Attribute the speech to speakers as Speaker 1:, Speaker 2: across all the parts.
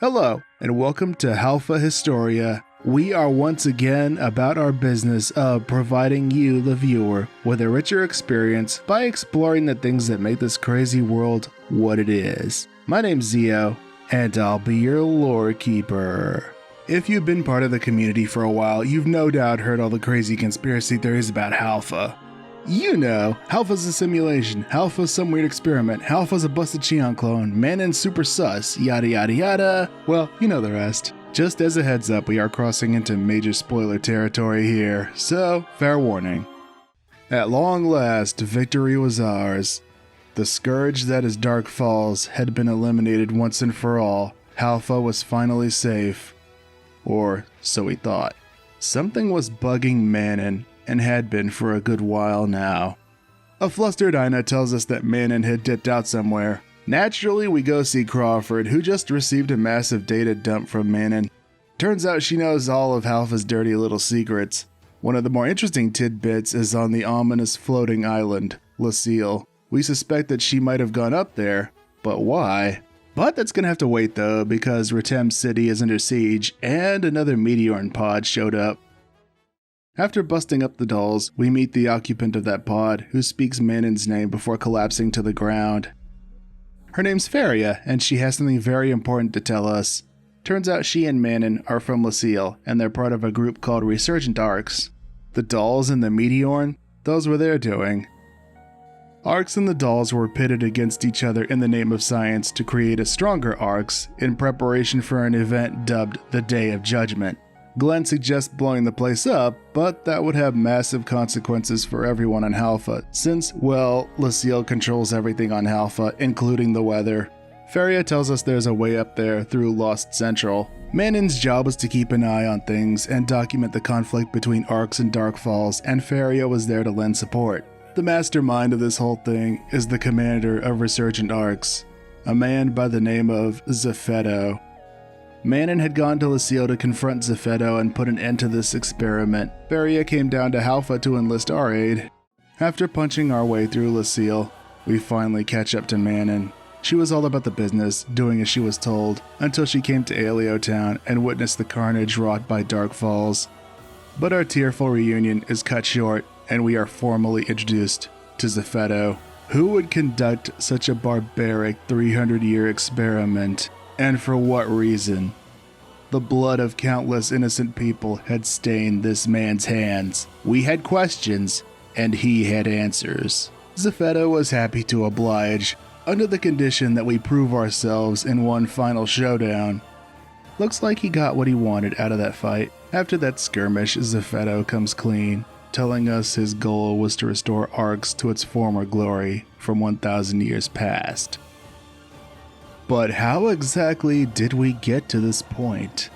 Speaker 1: Hello, and welcome to Halpha Historia. We are once again about our business of providing you, the viewer, with a richer experience by exploring the things that make this crazy world what it is. My name's Zeo, and I'll be your lore keeper. If you've been part of the community for a while, you've no doubt heard all the crazy conspiracy theories about Halpha. You know, Halpha's a simulation, Halpha's some weird experiment, Halpha's a busted Cheon clone, Manon's super sus, yada yada yada. Well, you know the rest. Just as a heads up, we are crossing into major spoiler territory here, so fair warning. At long last, victory was ours. The scourge that is Dark Falls had been eliminated once and for all. Halpha was finally safe. Or so we thought. Something was bugging Manon, and had been for a good while now. A flustered Ina tells us that Manon had dipped out somewhere. Naturally, we go see Crawford, who just received a massive data dump from Manon. Turns out she knows all of Halpha's dirty little secrets. One of the more interesting tidbits is on the ominous floating island, Lucille. We suspect that she might have gone up there, but why? But that's gonna have to wait though, because Ratem City is under siege, and another Meteorn pod showed up. After busting up the dolls, we meet the occupant of that pod, who speaks Manon's name before collapsing to the ground. Her name's Faria, and she has something very important to tell us. Turns out she and Manon are from Lucille, and they're part of a group called Resurgent Arcs. The dolls and the Meteorn, those were their doing. Arcs and the dolls were pitted against each other in the name of science to create a stronger Arcs in preparation for an event dubbed the Day of Judgment. Glenn suggests blowing the place up, but that would have massive consequences for everyone on Halpha, since, well, Lucille controls everything on Halpha, including the weather. Faria tells us there's a way up there through Lost Central. Manon's job was to keep an eye on things and document the conflict between Arcs and Dark Falls, and Faria was there to lend support. The mastermind of this whole thing is the commander of Resurgent Arcs, a man by the name of Zepheddo. Manon had gone to Lucille to confront Zepheddo and put an end to this experiment. Faria came down to Halpha to enlist our aid. After punching our way through Lucille, we finally catch up to Manon. She was all about the business, doing as she was told, until she came to Aelio Town and witnessed the carnage wrought by Dark Falls. But our tearful reunion is cut short, and we are formally introduced to Zepheddo. Who would conduct such a barbaric 300-year experiment? And for what reason? The blood of countless innocent people had stained this man's hands. We had questions, and he had answers. Zepheddo was happy to oblige, under the condition that we prove ourselves in one final showdown. Looks like he got what he wanted out of that fight. After that skirmish, Zepheddo comes clean, telling us his goal was to restore Arcs to its former glory from 1,000 years past. But how exactly did we get to this point?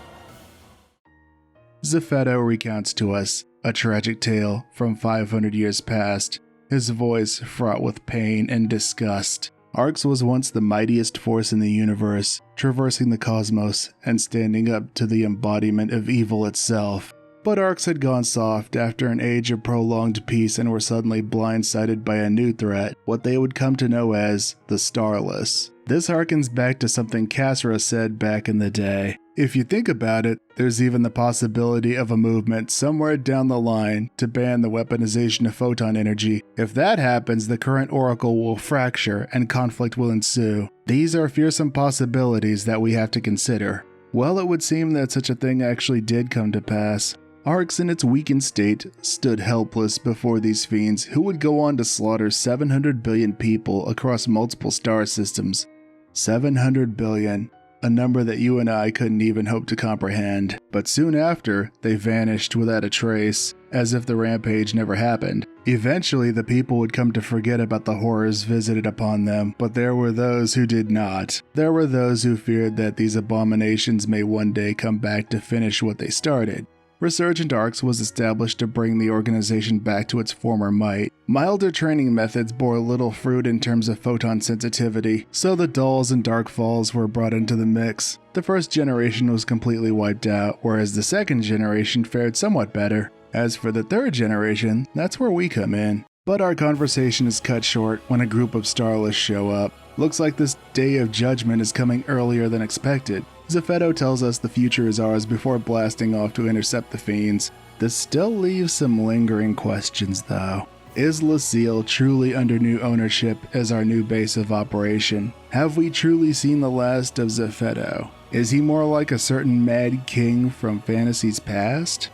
Speaker 1: Zepheddo recounts to us a tragic tale from 500 years past, his voice fraught with pain and disgust. Arcs was once the mightiest force in the universe, traversing the cosmos and standing up to the embodiment of evil itself. But Arcs had gone soft after an age of prolonged peace and were suddenly blindsided by a new threat, what they would come to know as the Starless. This harkens back to something Kasra said back in the day. If you think about it, there's even the possibility of a movement somewhere down the line to ban the weaponization of photon energy. If that happens, the current oracle will fracture and conflict will ensue. These are fearsome possibilities that we have to consider. Well, it would seem that such a thing actually did come to pass. Arcs in its weakened state stood helpless before these fiends who would go on to slaughter 700 billion people across multiple star systems. 700 billion, a number that you and I couldn't even hope to comprehend. But soon after, they vanished without a trace, as if the rampage never happened. Eventually, the people would come to forget about the horrors visited upon them, but there were those who did not. There were those who feared that these abominations may one day come back to finish what they started. Resurgent Arcs was established to bring the organization back to its former might. Milder training methods bore little fruit in terms of photon sensitivity, so the Dolls and Dark Falls were brought into the mix. The first generation was completely wiped out, whereas the second generation fared somewhat better. As for the third generation, that's where we come in. But our conversation is cut short when a group of Starless show up. Looks like this Day of Judgment is coming earlier than expected. Zephetto tells us the future is ours before blasting off to intercept the fiends. This still leaves some lingering questions though. Is Lucille truly under new ownership as our new base of operation? Have we truly seen the last of Zephetto? Is he more like a certain mad king from Phantasy's past?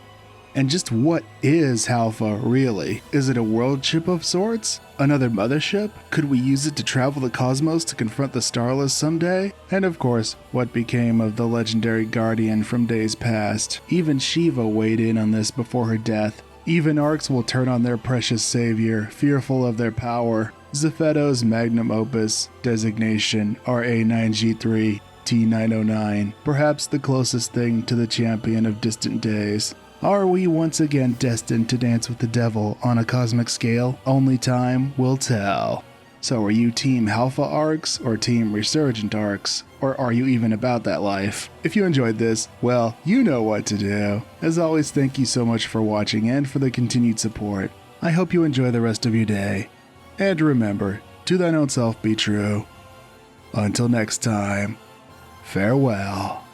Speaker 1: And just what is Halpha really? Is it a world ship of sorts? Another mothership? Could we use it to travel the cosmos to confront the Starless someday? And of course, what became of the legendary Guardian from days past? Even Shiva weighed in on this before her death. Even Arcs will turn on their precious savior, fearful of their power. Zepheto's magnum opus, designation RA9G3 T909, perhaps the closest thing to the champion of distant days. Are we once again destined to dance with the devil on a cosmic scale? Only time will tell. So are you Team Halpha Arcs or Team Resurgent Arcs? Or are you even about that life? If you enjoyed this, well, you know what to do. As always, thank you so much for watching and for the continued support. I hope you enjoy the rest of your day. And remember, to thine own self be true. Until next time, farewell.